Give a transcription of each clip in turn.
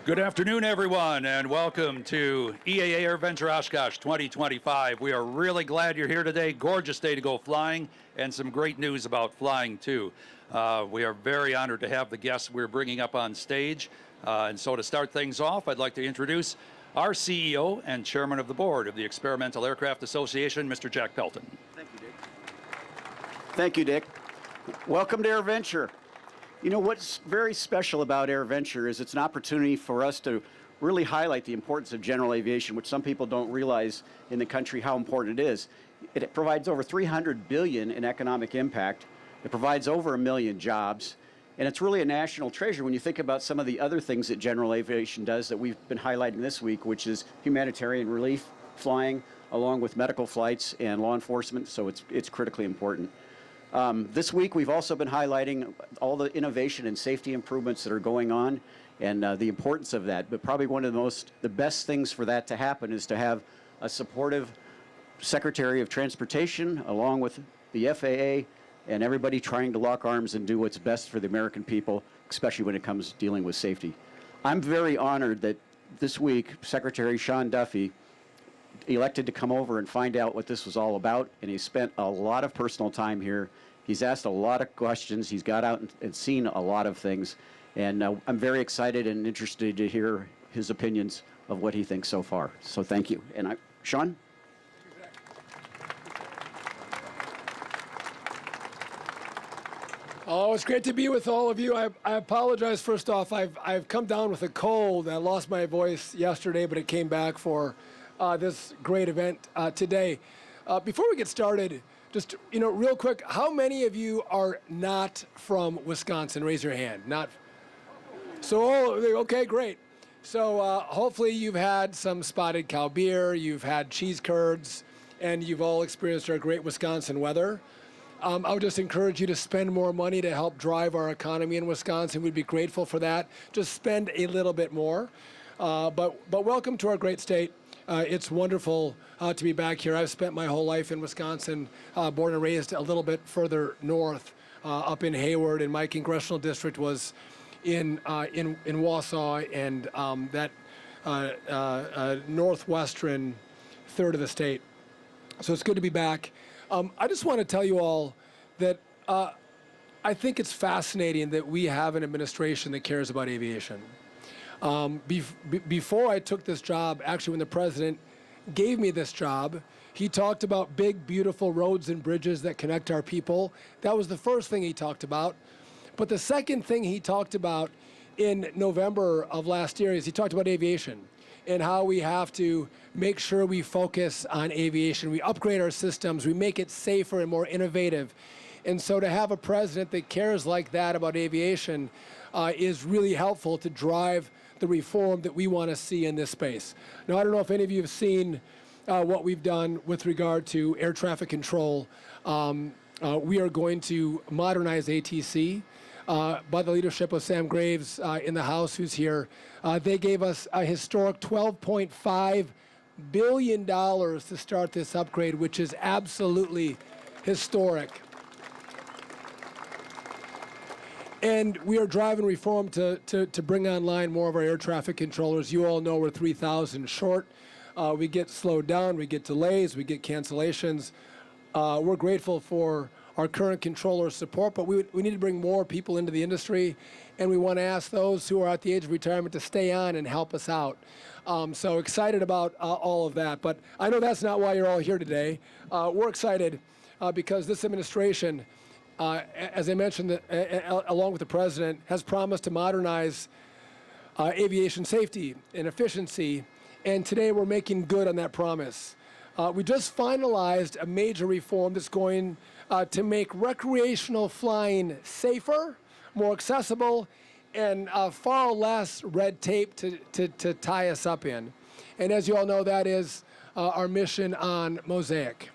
Good afternoon, everyone, and welcome to EAA AirVenture Oshkosh 2025. We are really glad you're here today. Gorgeous day to go flying, and some great news about flying, too. We are very honored to have the guests we're bringing up on stage. And so to start things off, I'd like to introduce our CEO and Chairman of the Board of the Experimental Aircraft Association, Mr. Jack Pelton. Thank you, Dick. Thank you, Dick. Welcome to AirVenture. You know, what's very special about AirVenture is it's an opportunity for us to really highlight the importance of general aviation, which some people don't realize in the country how important it is. It provides over $300 billion in economic impact. It provides over 1 million jobs. And it's really a national treasure when you think about some of the other things that general aviation does that we've been highlighting this week, which is humanitarian relief flying, along with medical flights and law enforcement, so it's critically important. This week, we've also been highlighting all the innovation and safety improvements that are going on and the importance of that. But probably one of the best things for that to happen is to have a supportive Secretary of Transportation, along with the FAA, and everybody trying to lock arms and do what's best for the American people, especially when it comes to dealing with safety. I'm very honored that this week, Secretary Sean Duffy elected to come over and find out what this was all about, and he spent a lot of personal time here. He's asked a lot of questions. He's got out and seen a lot of things, and I'm very excited and interested to hear his opinions of what he thinks so far. So thank you. And Sean? Oh, it's great to be with all of you. I apologize first off. I've come down with a cold. I lost my voice yesterday, but it came back for this great event today. Before we get started, just real quick, how many of you are not from Wisconsin? Raise your hand. Not. So, okay, great. So hopefully you've had some spotted cow beer, you've had cheese curds, and you've all experienced our great Wisconsin weather. I would just encourage you to spend more money to help drive our economy in Wisconsin. We'd be grateful for that. Just spend a little bit more. But welcome to our great state. It's wonderful to be back here. I've spent my whole life in Wisconsin, born and raised a little bit further north, up in Hayward, and my congressional district was in Wausau and that northwestern third of the state. So it's good to be back. I just want to tell you all that I think it's fascinating that we have an administration that cares about aviation. Before I took this job, actually when the president gave me this job, he talked about big, beautiful roads and bridges that connect our people. That was the first thing he talked about. But the second thing he talked about in November of last year is he talked about aviation and how we have to make sure we focus on aviation. We upgrade our systems, we make it safer and more innovative. And so to have a president that cares like that about aviation is really helpful to drive the reform that we want to see in this space. Now, I don't know if any of you have seen what we've done with regard to air traffic control. We are going to modernize ATC by the leadership of Sam Graves in the House, who's here. They gave us a historic $12.5 billion to start this upgrade, which is absolutely historic. And we are driving reform to bring online more of our air traffic controllers. You all know we're 3,000 short. We get slowed down, we get delays, we get cancellations. We're grateful for our current controller support, but we need to bring more people into the industry, and we want to ask those who are at the age of retirement to stay on and help us out. So excited about all of that, but I know that's not why you're all here today. We're excited because this administration, as I mentioned, along with the president, has promised to modernize aviation safety and efficiency, and today we're making good on that promise. We just finalized a major reform that's going to make recreational flying safer, more accessible, and far less red tape to tie us up in. And as you all know, that is our mission on Mosaic.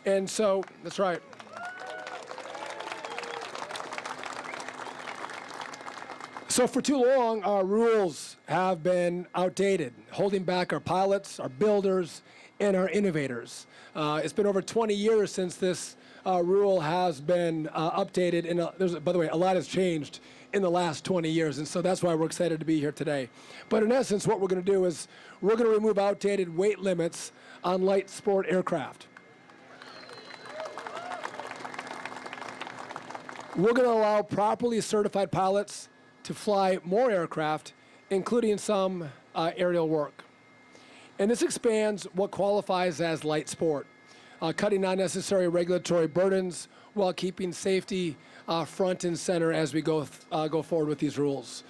And so, that's right. So for too long, our rules have been outdated, holding back our pilots, our builders, and our innovators. It's been over 20 years since this rule has been updated, and by the way, a lot has changed in the last 20 years, and so that's why we're excited to be here today. But in essence, what we're going to do is we're going to remove outdated weight limits on light sport aircraft. We're going to allow properly certified pilots to fly more aircraft, including some aerial work. And this expands what qualifies as light sport, cutting unnecessary regulatory burdens while keeping safety front and center as we go forward with these rules.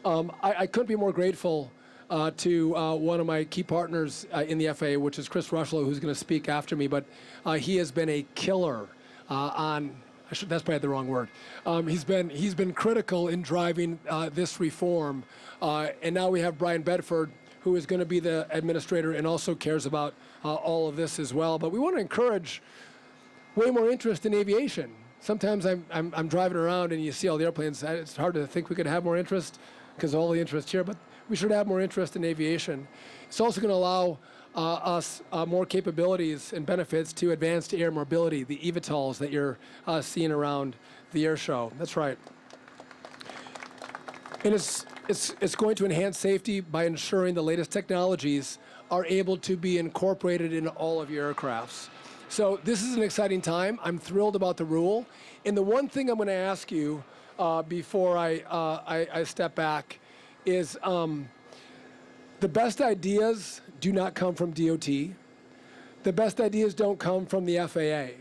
I couldn't be more grateful to one of my key partners in the FAA, which is Chris Rocheleau, who's going to speak after me, but he has been a killer on, that's probably the wrong word. He's been critical in driving this reform, and now we have Brian Bedford, who is going to be the administrator and also cares about all of this as well. But we want to encourage way more interest in aviation. Sometimes I'm driving around and you see all the airplanes. It's hard to think we could have more interest because of all the interest here, but we should have more interest in aviation. It's also going to allow us more capabilities and benefits to advanced air mobility, the eVTOLs that you're seeing around the air show. That's right. And it's going to enhance safety by ensuring the latest technologies are able to be incorporated in all of your aircrafts. So this is an exciting time. I'm thrilled about the rule. And the one thing I'm going to ask you before I step back is the best ideas do not come from DOT. The best ideas don't come from the FAA.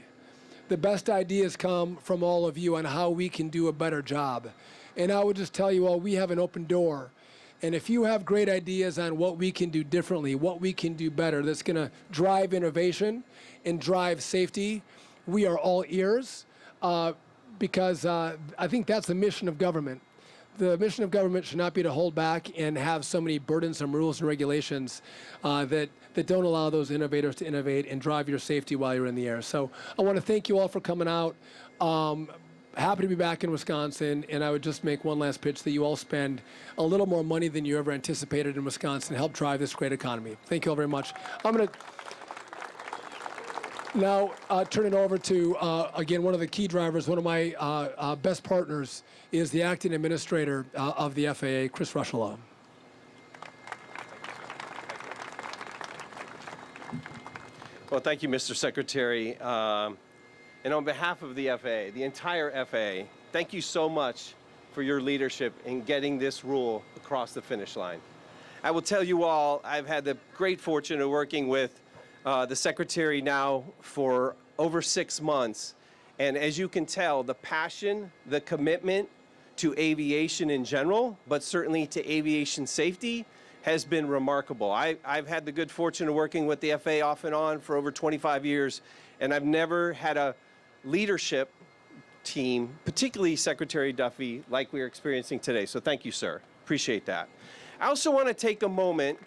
The best ideas come from all of you on how we can do a better job. And I would just tell you all, we have an open door. And if you have great ideas on what we can do differently, what we can do better, that's going to drive innovation and drive safety, we are all ears because I think that's the mission of government. The mission of government should not be to hold back and have so many burdensome rules and regulations that don't allow those innovators to innovate and drive your safety while you're in the air. So I want to thank you all for coming out. Happy to be back in Wisconsin, and I would just make one last pitch that you all spend a little more money than you ever anticipated in Wisconsin to help drive this great economy. Thank you all very much. I'm going to now turn it over to, again, one of the key drivers, one of my best partners is the acting administrator of the FAA, Chris Rocheleau. Well, thank you, Mr. Secretary. And on behalf of the FAA, the entire FAA, thank you so much for your leadership in getting this rule across the finish line. I will tell you all, I've had the great fortune of working with the Secretary now for over 6 months. And as you can tell, the passion, the commitment to aviation in general, but certainly to aviation safety, has been remarkable. I've had the good fortune of working with the FAA off and on for over 25 years, and I've never had a leadership team, particularly Secretary Duffy, like we're experiencing today. So thank you, sir. Appreciate that. I also want to take a moment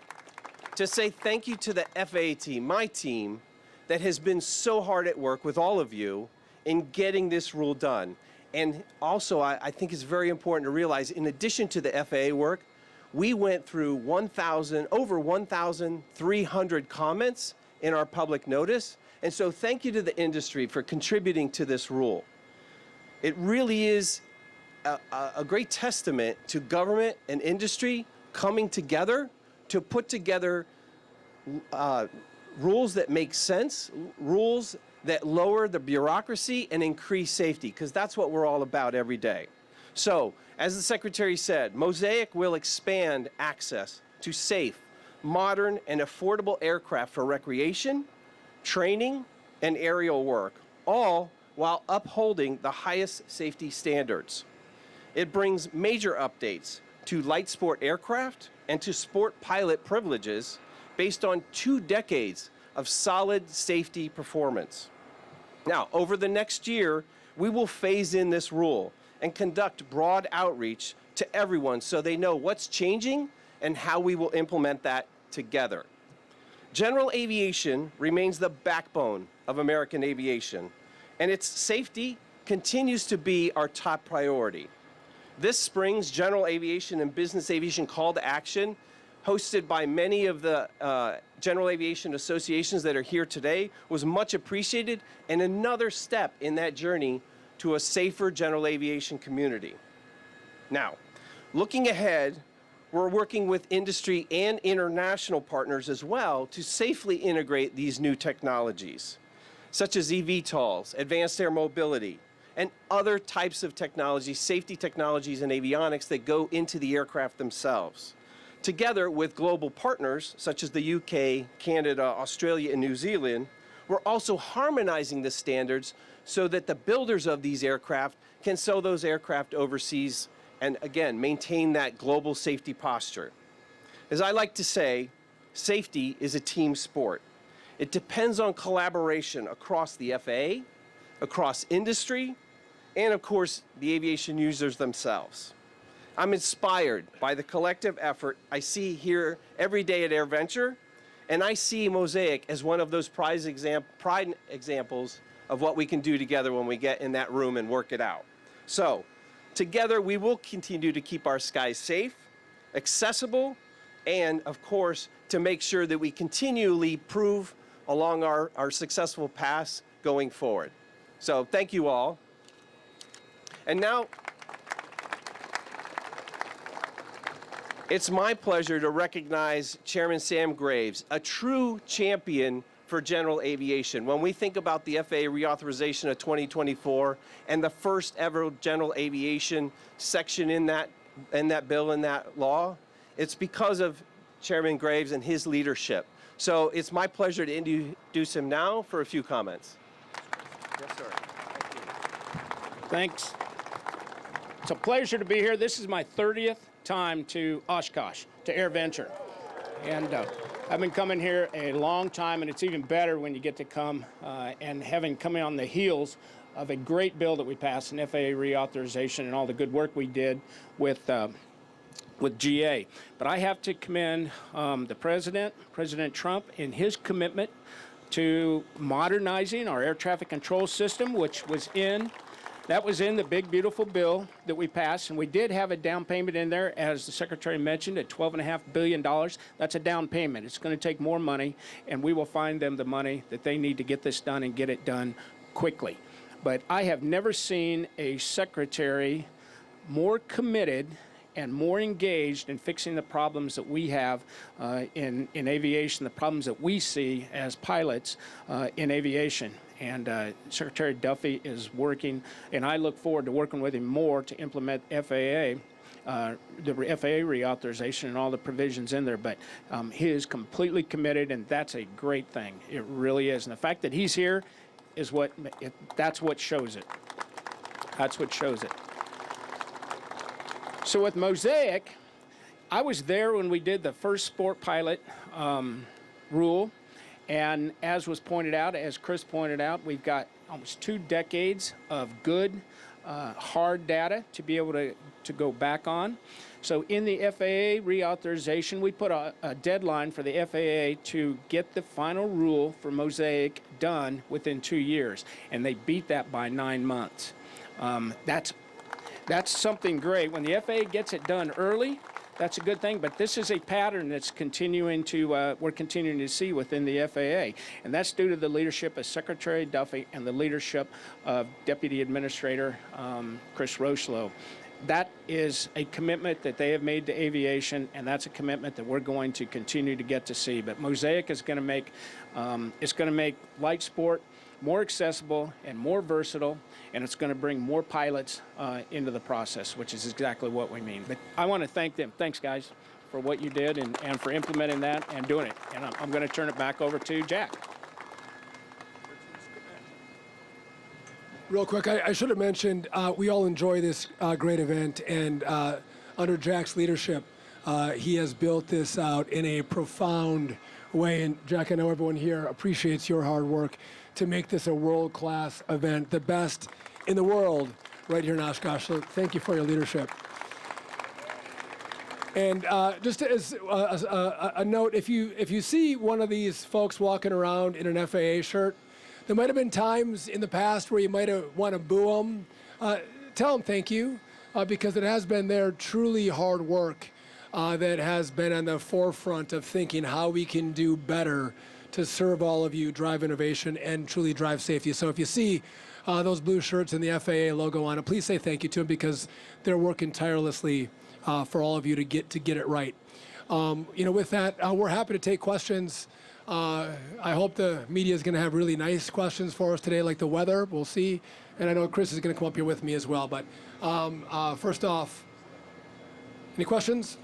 to say thank you to the FAA team, my team, that has been so hard at work with all of you in getting this rule done. And also, I think it's very important to realize, in addition to the FAA work, we went through over 1,300 comments in our public notice. And so thank you to the industry for contributing to this rule. It really is a great testament to government and industry coming together to put together rules that make sense, rules that lower the bureaucracy and increase safety, because that's what we're all about every day. So, as the Secretary said, Mosaic will expand access to safe, modern, and affordable aircraft for recreation, training, and aerial work, all while upholding the highest safety standards. It brings major updates to light sport aircraft and to sport pilot privileges based on 2 decades of solid safety performance. Now, over the next year, we will phase in this rule and conduct broad outreach to everyone so they know what's changing and how we will implement that together. General aviation remains the backbone of American aviation, and its safety continues to be our top priority. This spring's General Aviation and Business Aviation Call to Action hosted by many of the general aviation associations that are here today, was much appreciated and another step in that journey to a safer general aviation community. Now, looking ahead, we're working with industry and international partners as well to safely integrate these new technologies, such as eVTOLs, advanced air mobility, and other types of technologies, safety technologies and avionics that go into the aircraft themselves. Together with global partners, such as the UK, Canada, Australia, and New Zealand, we're also harmonizing the standards so that the builders of these aircraft can sell those aircraft overseas and, again, maintain that global safety posture. As I like to say, safety is a team sport. It depends on collaboration across the FAA, across industry, and of course, the aviation users themselves. I'm inspired by the collective effort I see here every day at AirVenture, and I see Mosaic as one of those pride examples of what we can do together when we get in that room and work it out. So, together we will continue to keep our skies safe, accessible, and of course, to make sure that we continually prove along our successful paths going forward. So, thank you all. And now, it's my pleasure to recognize Chairman Sam Graves, a true champion for general aviation. When we think about the FAA reauthorization of 2024 and the first ever general aviation section in that bill, in that law, it's because of Chairman Graves and his leadership. So it's my pleasure to introduce him now for a few comments. Yes, sir. Thank you. Thanks. It's a pleasure to be here. This is my 30th time to Oshkosh, to AirVenture. And I've been coming here a long time, and it's even better when you get to come and having coming on the heels of a great bill that we passed, an FAA reauthorization, and all the good work we did with GA. But I have to commend the President Trump, in his commitment to modernizing our air traffic control system, which was in the big, beautiful bill that we passed, and we did have a down payment in there, as the Secretary mentioned, at $12.5 billion. That's a down payment. It's going to take more money, and we will find them the money that they need to get this done and get it done quickly. But I have never seen a Secretary more committed and more engaged in fixing the problems that we have in aviation, the problems that we see as pilots in aviation. And Secretary Duffy is working, and I look forward to working with him more to implement FAA, the FAA reauthorization and all the provisions in there. But he is completely committed, and that's a great thing. It really is. And the fact that he's here is that's what shows it. That's what shows it. So with Mosaic, I was there when we did the first sport pilot rule. And as was pointed out, as Chris pointed out, we've got almost 2 decades of good, hard data to be able to go back on. So in the FAA reauthorization, we put a deadline for the FAA to get the final rule for Mosaic done within 2 years. And they beat that by 9 months. That's something great. When the FAA gets it done early, that's a good thing, but this is a pattern that's continuing to, we're continuing to see within the FAA, and that's due to the leadership of Secretary Duffy and the leadership of Deputy Administrator Chris Rocheleau. That is a commitment that they have made to aviation, and that's a commitment that we're going to continue to get to see. But Mosaic is going to make, it's going to make light sport more accessible and more versatile, and it's going to bring more pilots into the process, which is exactly what we mean. But I want to thank them. Thanks, guys, for what you did and for implementing that and doing it. And I'm going to turn it back over to Jack. Real quick, I should have mentioned, we all enjoy this great event, and under Jack's leadership, he has built this out in a profound way. And Jack, I know everyone here appreciates your hard work to make this a world-class event, the best in the world right here in Oshkosh. So thank you for your leadership. And just as a note, if you see one of these folks walking around in an FAA shirt, there might have been times in the past where you might have want to boo them. Tell them thank you, because it has been their truly hard work that has been on the forefront of thinking how we can do better to serve all of you, drive innovation, and truly drive safety. So if you see those blue shirts and the FAA logo on it, please say thank you to them, because they're working tirelessly for all of you to get it right. With that, we're happy to take questions. I hope the media is going to have really nice questions for us today, like the weather. We'll see. And I know Chris is going to come up here with me as well. But first off, any questions?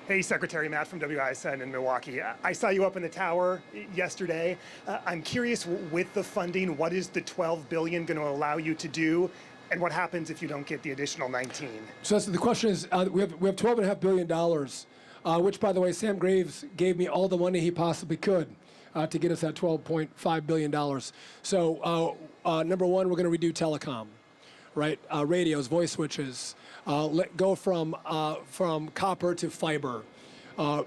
Hey, Secretary Matt from WISN in Milwaukee. I saw you up in the tower yesterday. I'm curious, with the funding, what is the $12 billion going to allow you to do? And what happens if you don't get the additional 19? So the question is, we have $12.5 billion, which, by the way, Sam Graves gave me all the money he possibly could to get us that $12.5 billion. So number one, we're going to redo telecom, right? Radios, voice switches, go from copper to fiber,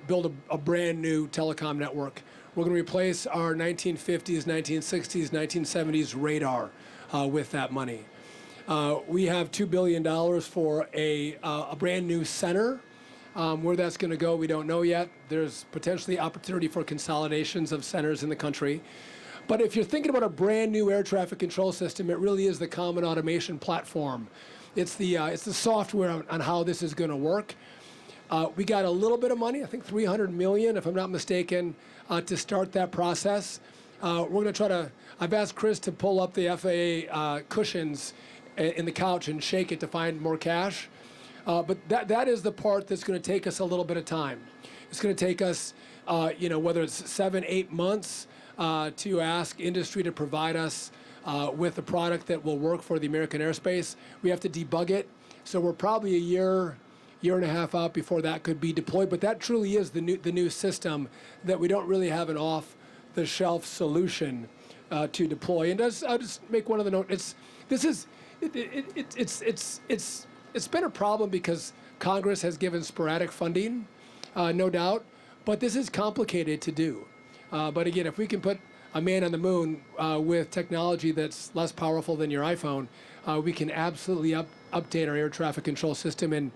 build a brand new telecom network. We're going to replace our 1950s, 1960s, 1970s radar with that money. We have $2 billion for a brand new center. Where that's going to go, we don't know yet. There's potentially opportunity for consolidations of centers in the country. But if you're thinking about a brand new air traffic control system, it really is the common automation platform. It's the software on how this is going to work. We got a little bit of money, I think $300 million, if I'm not mistaken, to start that process. We're going to try to, I've asked Chris to pull up the FAA cushions in the couch and shake it to find more cash. But that is the part that's going to take us a little bit of time. It's going to take us, whether it's 7-8 months to ask industry to provide us with a product that will work for the American airspace. We have to debug it. So we're probably a year and a half out before that could be deployed. But that truly is the new system that we don't really have an off-the-shelf solution to deploy. And I'll just make one other note. It's been a problem because Congress has given sporadic funding, no doubt, but this is complicated to do. But again, if we can put a man on the moon with technology that's less powerful than your iPhone, we can absolutely update our air traffic control system, and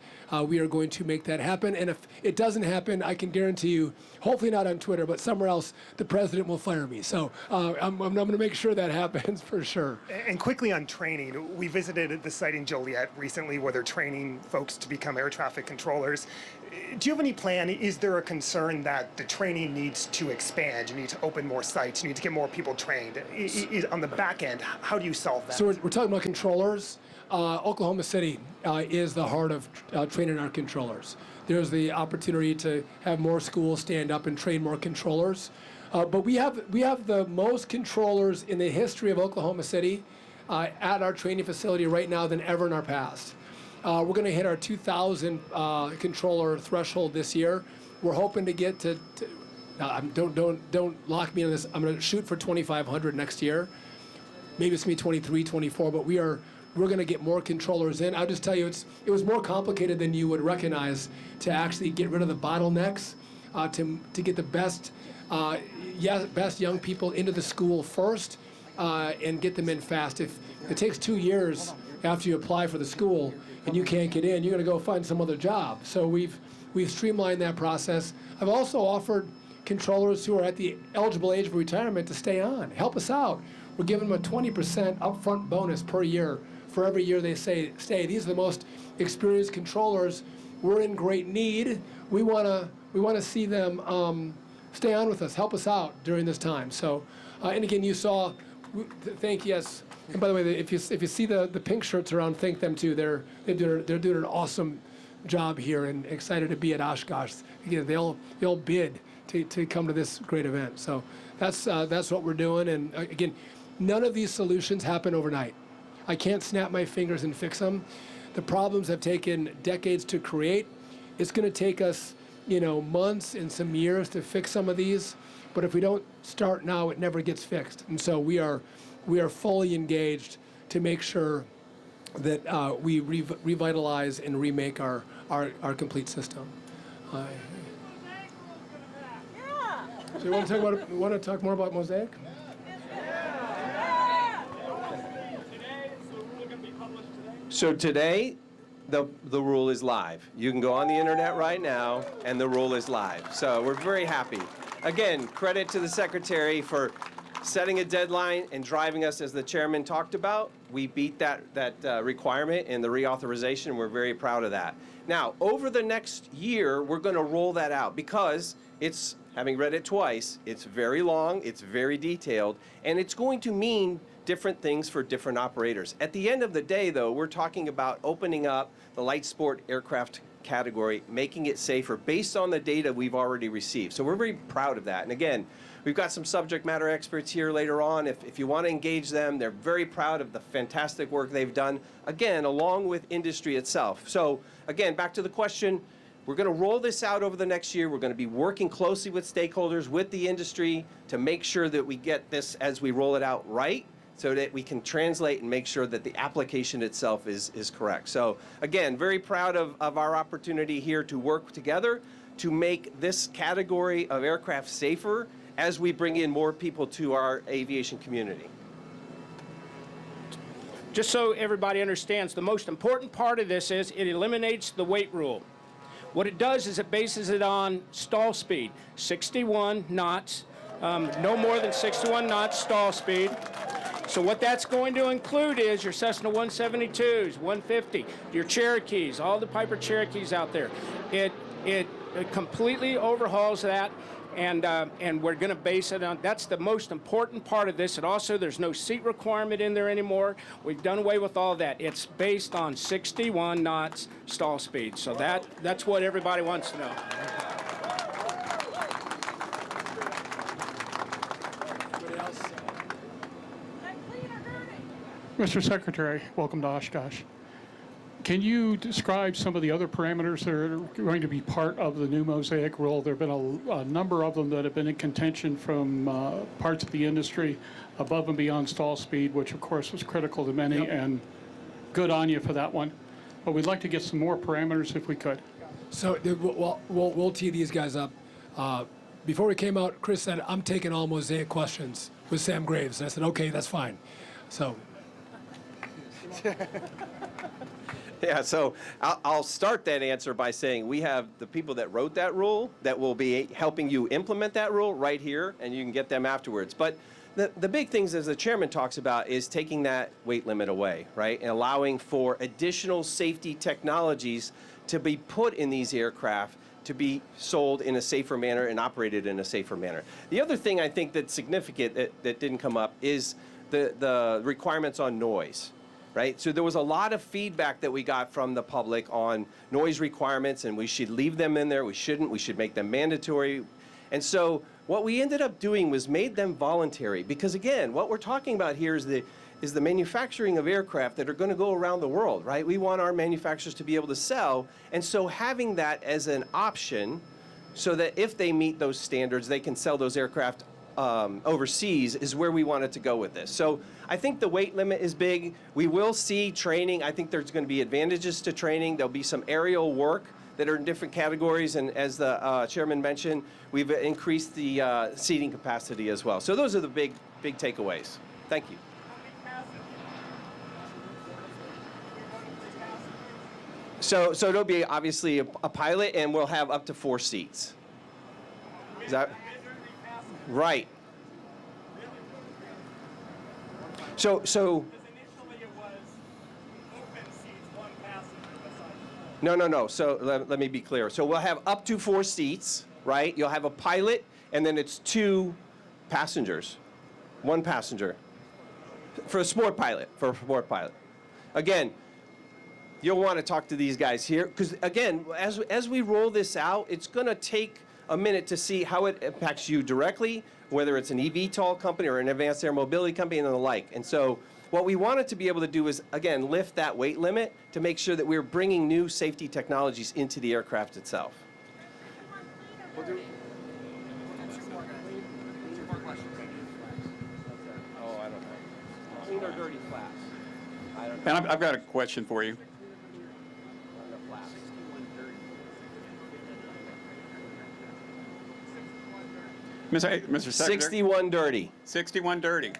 we are going to make that happen. And if it doesn't happen, I can guarantee you, hopefully not on Twitter, but somewhere else, the president will fire me. So I'm going to make sure that happens for sure. And quickly on training, we visited the site in Joliet recently where they're training folks to become air traffic controllers. Do you have any plan? Is there a concern that the training needs to expand? You need to open more sites. You need to get more people trained. On the back end, how do you solve that? So we're talking about controllers. Oklahoma City is the heart of training our controllers. There's the opportunity to have more schools stand up and train more controllers. But we have the most controllers in the history of Oklahoma City at our training facility right now than ever in our past. We're going to hit our 2,000 controller threshold this year. We're hoping to get to don't lock me on this. I'm going to shoot for 2,500 next year. Maybe it's going to be 23, 24, but we're going to get more controllers in. I'll just tell you, it was more complicated than you would recognize to actually get rid of the bottlenecks, to get the best young people into the school first and get them in fast. If it takes 2 years after you apply for the school and you can't get in, you're going to go find some other job. So we've streamlined that process. I've also offered controllers who are at the eligible age of retirement to stay on. Help us out. We're giving them a 20% upfront bonus per year for every year they stay. These are the most experienced controllers. We're in great need. We want to see them stay on with us, help us out during this time. So, and again, you saw, yes. And by the way, if you see the pink shirts around, thank them too. They're doing an awesome job here and excited to be at Oshkosh. Again, they'll bid to come to this great event. So that's what we're doing. And again, none of these solutions happen overnight. I can't snap my fingers and fix them. The problems have taken decades to create. It's going to take us, months and some years to fix some of these. But if we don't start now, it never gets fixed. And so we are fully engaged to make sure that we revitalize and remake our complete system. So you want to talk more about Mosaic? So today, the rule is live. You can go on the internet right now, and the rule is live. So we're very happy. Again, credit to the Secretary for setting a deadline and driving us, as the Chairman talked about. We beat that requirement in the reauthorization. We're very proud of that. Now, over the next year, we're going to roll that out because it's, having read it twice, it's very long, it's very detailed, and it's going to mean different things for different operators. At the end of the day, though, we're talking about opening up the light sport aircraft category, making it safer based on the data we've already received. So we're very proud of that. And again, we've got some subject matter experts here later on. If you want to engage them, they're very proud of the fantastic work they've done, again, along with industry itself. So again, back to the question, we're going to roll this out over the next year. We're going to be working closely with stakeholders, with the industry, to make sure that we get this, as we roll it out, right, so that we can translate and make sure that the application itself is correct. So again, very proud of our opportunity here to work together to make this category of aircraft safer as we bring in more people to our aviation community. Just so everybody understands, the most important part of this is it eliminates the weight rule. What it does is it bases it on stall speed, 61 knots, no more than 61 knots stall speed. So what that's going to include is your Cessna 172s, 150, your Cherokees, all the Piper Cherokees out there. It completely overhauls that, and we're going to base it on, that's the most important part of this. And also, there's no seat requirement in there anymore. We've done away with all that. It's based on 61 knots stall speed. So that's what everybody wants to know. Mr. Secretary, welcome to Oshkosh. Can you describe some of the other parameters that are going to be part of the new Mosaic rule? There have been a number of them that have been in contention from parts of the industry, above and beyond stall speed, which of course was critical to many, and good on you for that one. But we'd like to get some more parameters if we could. So we'll tee these guys up. Before we came out, Chris said, I'm taking all Mosaic questions with Sam Graves. And I said, okay, that's fine. So. Yeah, so I'll start that answer by saying we have the people that wrote that rule that will be helping you implement that rule right here, and you can get them afterwards. But the big things, as the chairman talks about, is taking that weight limit away, right, and allowing for additional safety technologies to be put in these aircraft to be sold in a safer manner and operated in a safer manner. The other thing I think that's significant that didn't come up is the requirements on noise. Right? So there was a lot of feedback that we got from the public on noise requirements, and we should leave them in there. We shouldn't. We should make them mandatory. And so what we ended up doing was made them voluntary, because again, what we're talking about here is the manufacturing of aircraft that are going to go around the world, right? We want our manufacturers to be able to sell, and so having that as an option so that if they meet those standards, they can sell those aircraft overseas is where we wanted to go with this. So I think the weight limit is big. We will see training. I think there's going to be advantages to training. There'll be some aerial work that are in different categories, and as the chairman mentioned, we've increased the seating capacity as well. So those are the big takeaways. Thank you. So there'll be obviously a pilot, and we'll have up to 4 seats. Is that right? So no. So let me be clear. So we'll have up to 4 seats, right? You'll have a pilot, and then it's 2 passengers, 1 passenger for a sport pilot. Again, you'll want to talk to these guys here, because again, as we roll this out, it's going to take a minute to see how it impacts you directly, whether it's an eVTOL company or an advanced air mobility company and the like. And so what we wanted to be able to do is, again, lift that weight limit to make sure that we're bringing new safety technologies into the aircraft itself. We'll do. Oh, I don't know. Clean or dirty flaps? I don't know. And I've got a question for you. Mr. Secretary? 61 dirty. 61 dirty.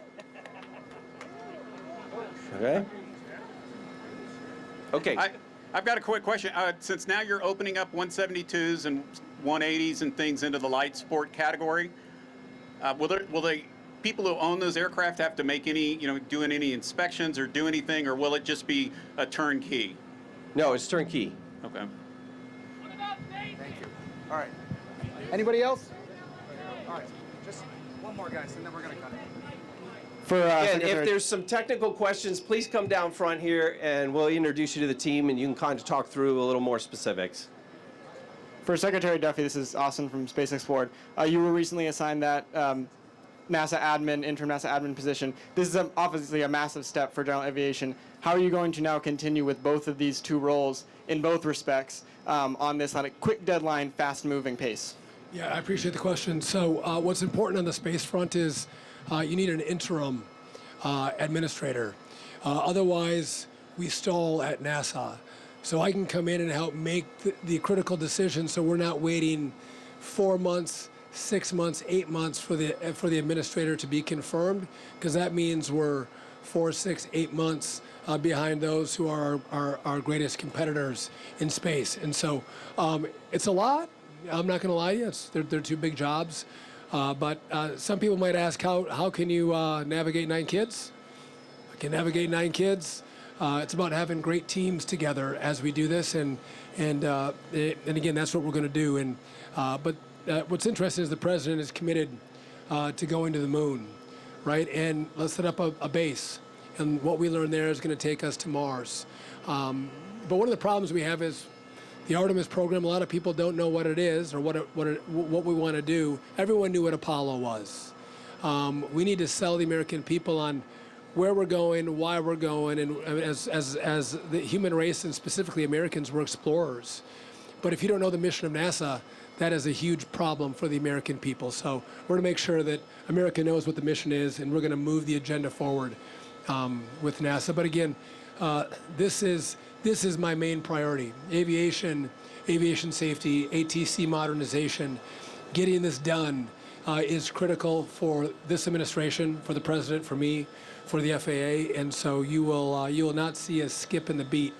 Okay. Okay. I've got a quick question. Since now you're opening up 172s and 180s and things into the light sport category, will the people who own those aircraft have to make any, doing any inspections or do anything, or will it just be a turnkey? No, it's turnkey. Okay. Thank you. All right. Anybody else? All right. Just one more, guys, and then we're going to cut it. And if there's some technical questions, please come down front here, and we'll introduce you to the team, and you can kind of talk through a little more specifics. For Secretary Duffy, this is Austin from SpaceX Board. You were recently assigned that NASA admin, interim NASA admin position. This is obviously a massive step for general aviation. How are you going to now continue with both of these two roles in both respects on this on a quick deadline, fast-moving pace? Yeah, I appreciate the question. So what's important on the space front is you need an interim administrator. Otherwise, we stall at NASA. So I can come in and help make the critical decisions so we're not waiting 4 months, 6 months, 8 months for the administrator to be confirmed, because that means we're 4, 6, 8 months behind those who are our greatest competitors in space. And so it's a lot. I'm not going to lie to you. They're two big jobs. But some people might ask, how can you navigate 9 kids? I can navigate 9 kids. It's about having great teams together as we do this, and again, that's what we're going to do. And but what's interesting is the president is committed to going to the moon, right? And let's set up a base, and what we learn there is going to take us to Mars. But one of the problems we have is the Artemis program. A lot of people don't know what it is or what we want to do. Everyone knew what Apollo was. We need to sell the American people on where we're going, why we're going, and as the human race, and specifically Americans, we're explorers. But if you don't know the mission of NASA, that is a huge problem for the American people. So we're going to make sure that America knows what the mission is, and we're going to move the agenda forward with NASA. But again, this is my main priority: aviation safety, ATC modernization. Getting this done is critical for this administration, for the president, for me, for the FAA, and so you will not see us skip in the beat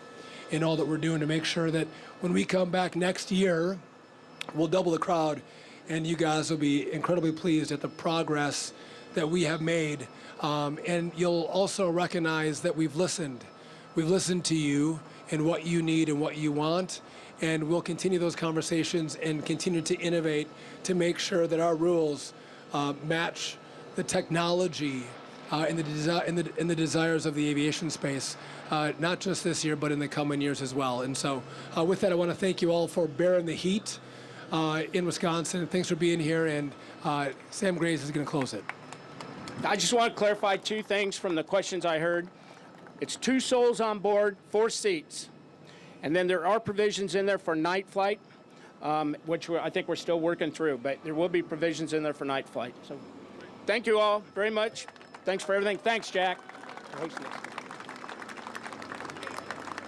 in all that we're doing to make sure that when we come back next year, we'll double the crowd, and you guys will be incredibly pleased at the progress that we have made. And you'll also recognize that we've listened. We've listened to you and what you need and what you want, and we'll continue those conversations and continue to innovate to make sure that our rules match the technology and the desires of the aviation space, not just this year, but in the coming years as well. And so with that, I want to thank you all for bearing the heat in Wisconsin. Thanks for being here, and Sam Graves is going to close it. I just want to clarify 2 things from the questions I heard. It's 2 souls on board, 4 seats. And then there are provisions in there for night flight, which I think we're still working through, but there will be provisions in there for night flight. So thank you all very much. Thanks for everything. Thanks, Jack, for hosting it.